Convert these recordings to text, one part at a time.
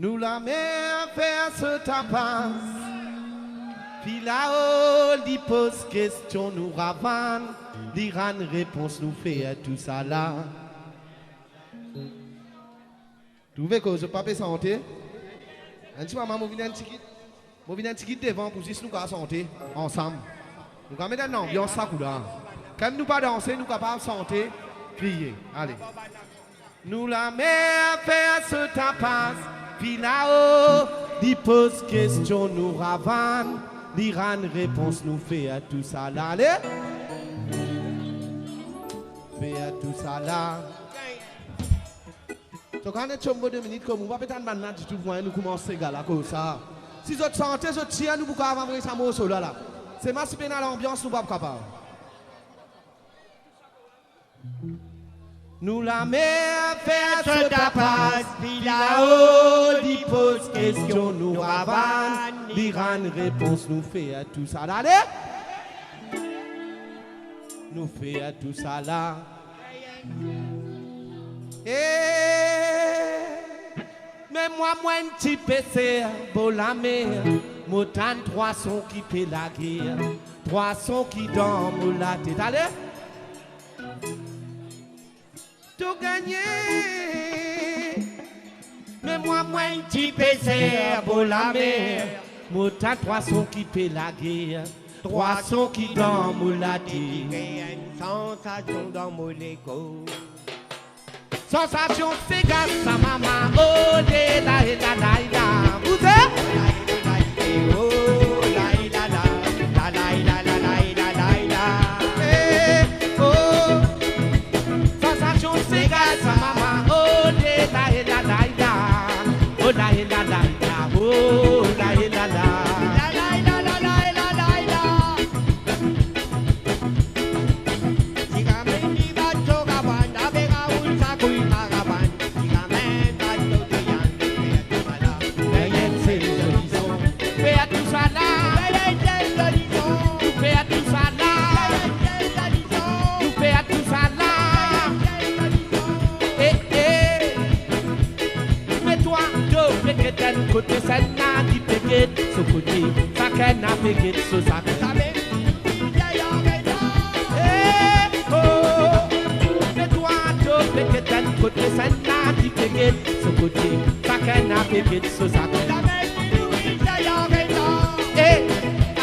Nous la mer fait ce tapas. Puis là-haut, il pose question, nous ravane. L'Iran réponse nous fait tout ça là. Tu veux que je ne pas santé? Un petit moment, je viens un petit devant pour juste nous santé ensemble. Nous allons mettre une ambiance ça là. Quand nous pas danser, nous capables santé, crier. Allez. Nous la mer fait ce tapas. Puis là-haut, il pose question, nous ravane. L'Iran réponse nous fait à tout ça là. Allez. Fait à tout ça là. Donc quand on est 2 minutes comme on va peut-être maintenant du tout voir nous commencer là comme ça. Si vous sentez, vous tirez nous pour avoir ça mot solo là. C'est ma super l'ambiance nous pas capable. Nous la mer fait ce tapas, puis là-haut, il pose question, nous ravane, l'Iran réponse nous fait à tout ça là. Allez! Nous fait à tout ça là. Mais moi, un petit PC, pour la mer, montagne, 300 qui paient la guerre, 300 qui dorment la tête. Allez! Tout gagné. Mais moi, un petit PC, pour la mer, montagne, 300 qui paient la guerre, 300 qui dorment la tête. Sensation dans mon écho. Sensation, c'est gaz, sa maman, oh, de la, la, la, la. Vous êtes? Oh, la, la, la, la, la, la, la, la, la. Eh, oh. Sensation, c'est gaz, sa maman, oh, de la, la, la, la. Oh, la, la, la, la, oh, la, la, la. Côté ça n'a dit péguet, ce côté ça qu'elle n'a péguet, ce ça qu'elle mets-toi deux péguet, côté ça n'a dit péguet, ce côté ça qu'elle n'a péguet, ce ça qu'elle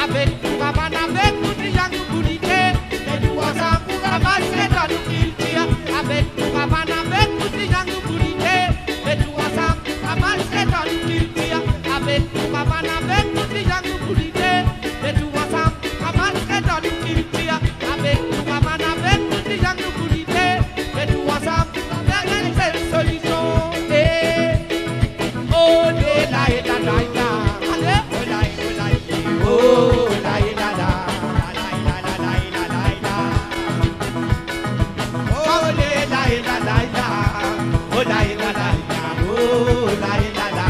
avec nous ravan avec nous déjà nous bouliter, et nous ensemble avancer dans nous qu'il tire, avec nous ravan avec nous déjà nous bouliter, et nous ensemble avancer dans nous qu'il tire. Avec nous, maman, avec nous, les gens nous bouliter. Et tout ensemble, maman, c'est dans nous qui tire. Avec nous, maman, avec nous, les gens nous bouliter. Et tout ensemble, derrière cette solution. Oh, de la, et la, la, la. Allez, oh, la, et la, oh, la, et la, la. Oh, de la, et la, la, la. Oh, la, et la, la, la. Oh, la, et la, la.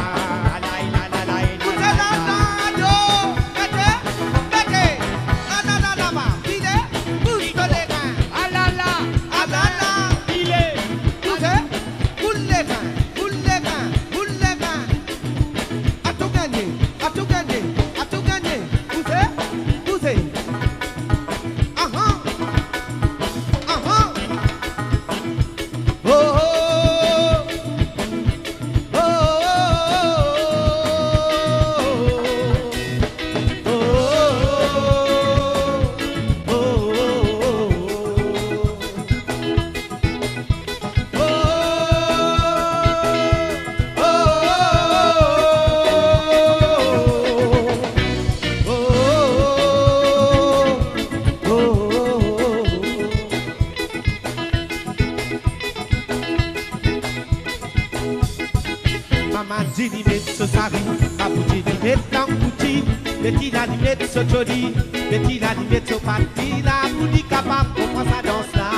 Petit animé de parti là, pour dire capable comment ça danse là.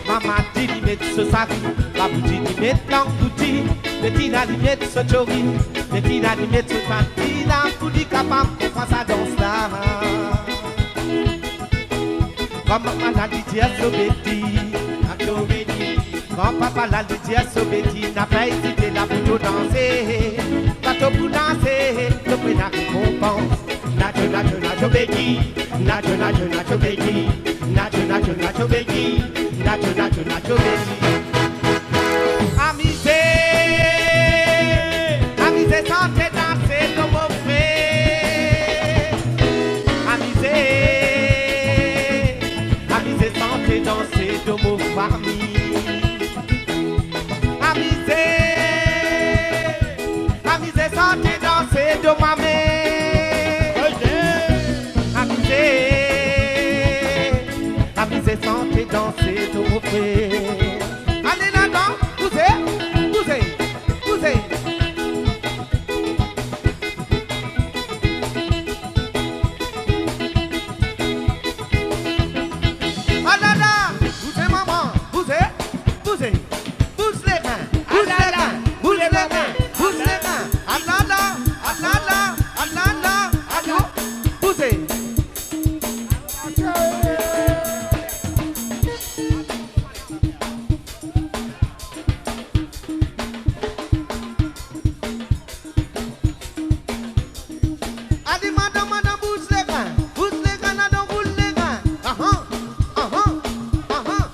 Maman dit mettre ce sac, la boutique dit mettre l'angouti. Petit animé de ce chori, petit animé de ce parti là, pour dire capable comment ça danse là. Comme maman a dit, tiens, so bêtis, Papa la litière Sobeti n'a pas hésité là pour danser. Bateau pour danser, le prix n'a récompense. Nacho, nacho, nacho, Beki. Nacho, nacho, nacho, Beki. Nacho, nacho, nacho, Beki. Nacho, nacho, nacho, Beki. Amusez, amusez, sentez danser dans vos frais. Amusez, amusez, sentez danser dans vos familles. Sentez danser de ma mère. Amusez, sentez danser de vos frères. Allez là-dedans, poussez, poussez, poussez. Ah là là, poussez maman, poussez, poussez. Pousse les mains, pousse les mains, pousse les mains, pousse les mains. Alala, alala, alala, allo, poussez. Allez, madame, madame, pousse les mains, madame, pousse les mains. Ah ah, ah ah, ah ah.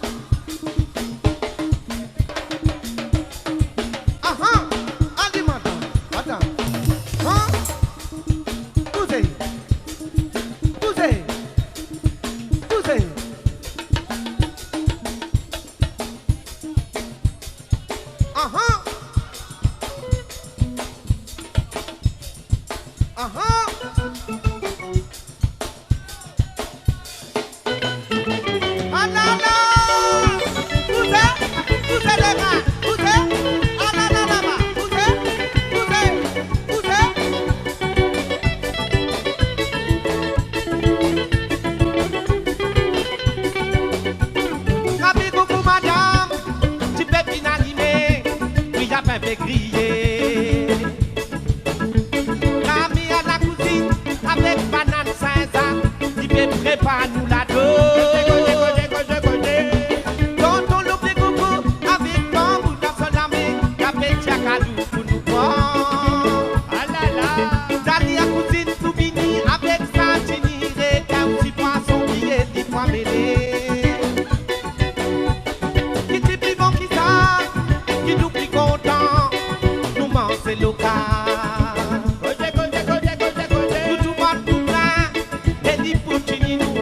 Ah ah, allez, madame, madame. Hein? Poussez, poussez, poussez. Ah ah, ah ah. Ah là là, poussez, poussez les mains, poussez. Ah là là là-bas, poussez, poussez, poussez. Rabbi coucou madame, tu peux bien animer, oui y'a pas fait crier. Rami à la cousine, avec banane Saint-Jacques, tu peux préparer nous la dose. Tonton l'oublie coucou, avec ton bout d'absolame, y'a petit acadou pour nous prendre. Ah là là, Dali à cousine tout fini, avec sa génirée, t'as un petit poisson qui est des pois mêlés. Qui t'est plus bon qui ça, qui nous plus content, nous manger local. Nous tout monde tout plein, et dit pour finir nous,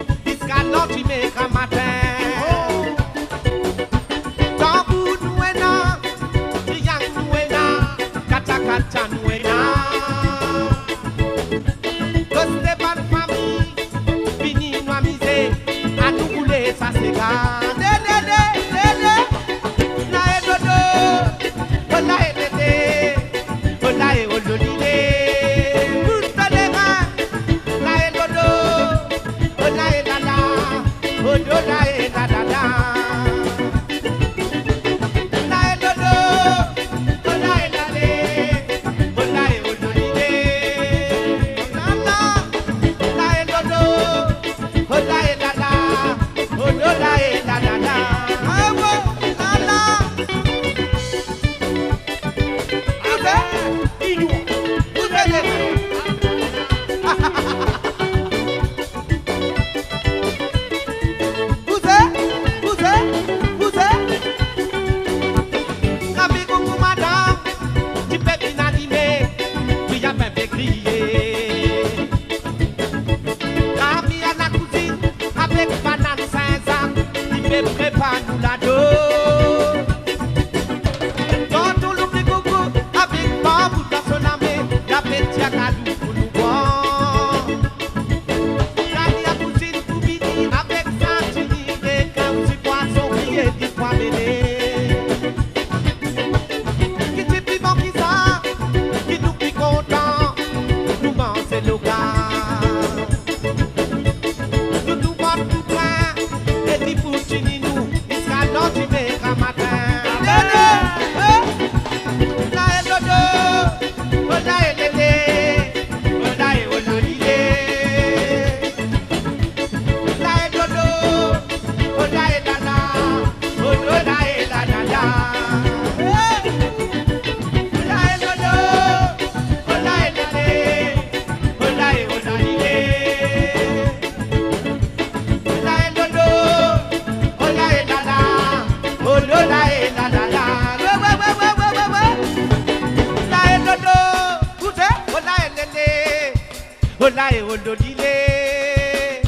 la e olo dile.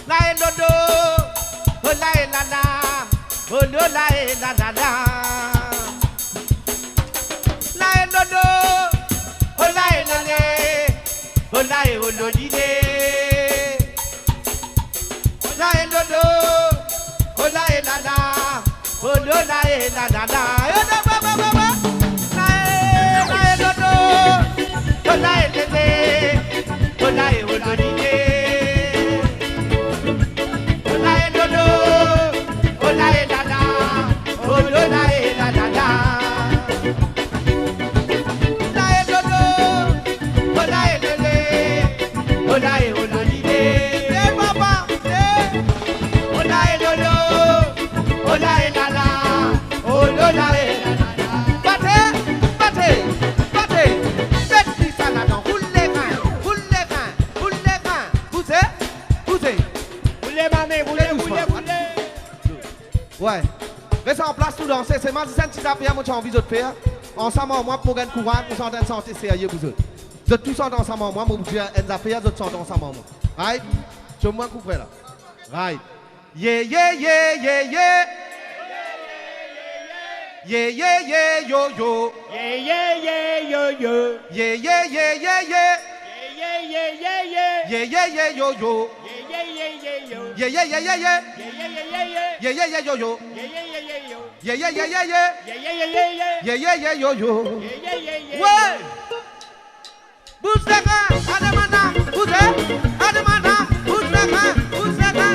La e lodo, ola e la la, olo la e la la la. La e lodo, ola e la le, ola e olo dile. La e lodo, ola e la la, olo la e la la la. La e lodo, ola e le le, ola e olo dile. Ouais, restez en place tout danser, c'est moi qui suis appris à mon envie de faire. Ensemble, moi, pour gagner courage, nous sommes en santé sérieux, vous autres. Vous êtes tous ensemble, moi, vous dites, en affaires, vous êtes ensemble, moi. Right? Je me coupe là. Right. Yeah, yeah, yeah, yeah, yeah. Yeah, yeah, yeah, yo, yo. Yeah, yeah, yeah, yo, yo. Yeah, yeah, yeah, yeah, yeah. Yeah, yeah, yeah, yeah. Yeah, yeah, yeah, yo, yo. Yeah, yeah, yeah, yo. Yeah, yeah, yeah, yeah, yeah. Yeah, yeah, yeah, yeah, yeah. Yeah, yeah, yeah, yo, yo. Yeah, yeah, yeah, yo. Yeah, yeah, yeah, yeah, yeah. Yeah, yeah, yeah, yeah. Yeah, yeah, yeah, yo, yo. Yeah, yeah, yeah, yeah. Ouais. Bouseka, Adamana, Bousé, Adamana, Bouseka, Bouseka.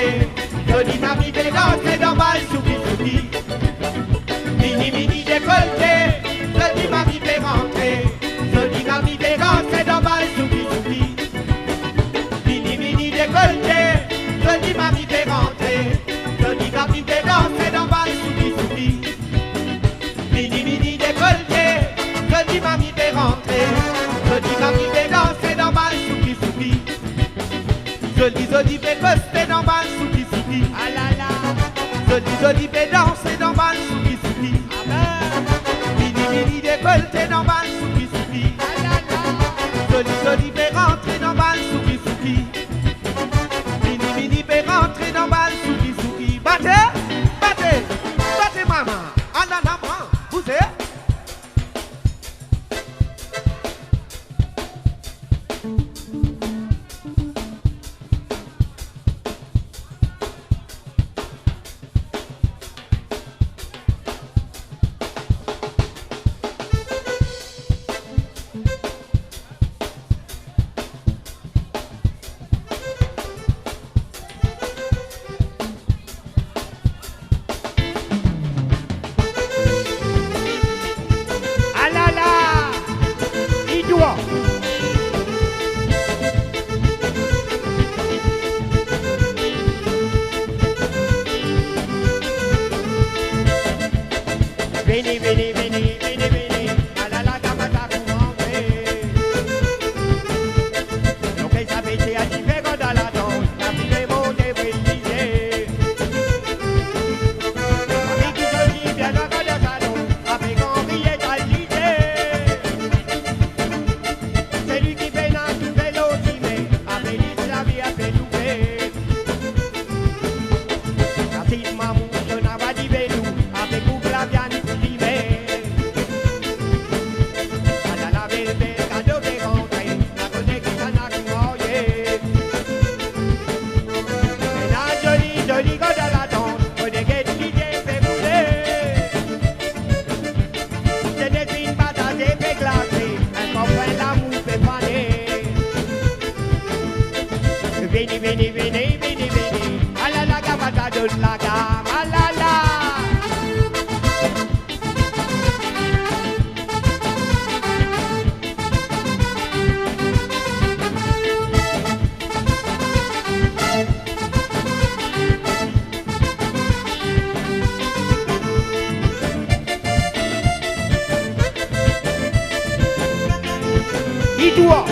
rentrer. Joli mamie fait rentrer dans ma souki. Mini mini décolleté, joli mamie fait rentrer. Joli mamie fait rentrer dans ma souki. Mini mini décolleté, joli mamie fait rentrer. Joli mamie fait rentrer dans ma souki. Mini mini décolleté, joli mamie fait rentrer. Joli mamie fait danser dans ma souki. Joli fait poster dans ma souki. Ah là là. Joli fait danser dans ma souki. Ah ben. Mini mini décolleté dans ma souki. Ah là là. Joli fait rentrer dans ma souki. Mini mini fait rentrer dans ma souki. Battez, battez, battez maman. Ah là là, vous êtes. Vini, vini, vini, vini, vini, a la la gamata courantée. Donc elle s'appêtait à différents dans la danse, la fille est montée brisée. Avec qui se dit bien dans le salon, avec Henri est à l'idée. C'est lui qui fait nain, qui fait l'autimé, avec lui la vie a fait louper. La petite maman, je n'ai pas dit belou, avec vous la viande. Vini, vini, vini, vini, vini, a la la gamata de la gamme, a la la. Il doit.